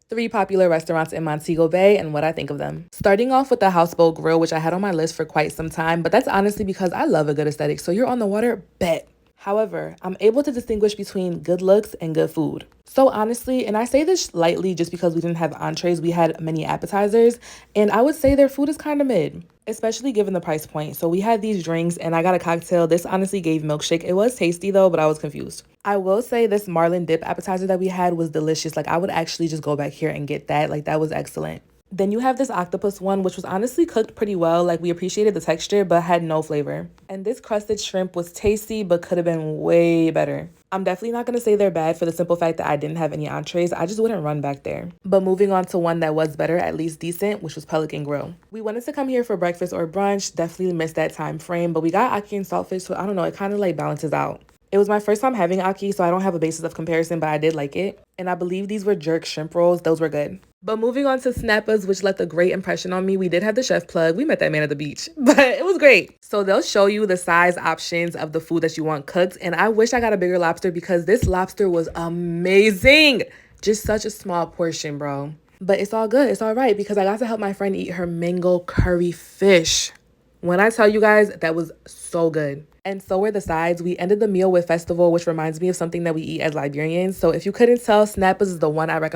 3 popular restaurants in Montego Bay and what I think of them. Starting off with the Houseboat Grill, which I had on my list for quite some time, but that's honestly because I love a good aesthetic. So you're on the water, bet. However, I'm able to distinguish between good looks and good food. So honestly, and I say this lightly just because we didn't have entrees, we had many appetizers, and I would say their food is kind of mid, especially given the price point. So we had these drinks and I got a cocktail. This honestly gave milkshake. It was tasty though, but I was confused. I will say this marlin dip appetizer that we had was delicious. Like I would actually just go back here and get that. Like that was excellent. Then you have this octopus one, which was honestly cooked pretty well. Like we appreciated the texture, but had no flavor. And this crusted shrimp was tasty, but could have been way better. I'm definitely not going to say they're bad for the simple fact that I didn't have any entrees. I just wouldn't run back there. But moving on to one that was better, at least decent, which was Pelican Grill. We wanted to come here for breakfast or brunch. Definitely missed that time frame, but we got ackee and saltfish, so I don't know. It kind of like balances out. It was my first time having ackee, so I don't have a basis of comparison, but I did like it. And I believe these were jerk shrimp rolls. Those were good. But moving on to Snappas, which left a great impression on me. We did have the chef plug. We met that man at the beach, but it was great. So they'll show you the size options of the food that you want cooked. And I wish I got a bigger lobster because this lobster was amazing. Just such a small portion, bro. But it's all good. It's all right because I got to help my friend eat her mango curry fish. When I tell you guys, that was so good. And so were the sides. We ended the meal with festival, which reminds me of something that we eat as Liberians. So if you couldn't tell, Snappas is the one I recommend.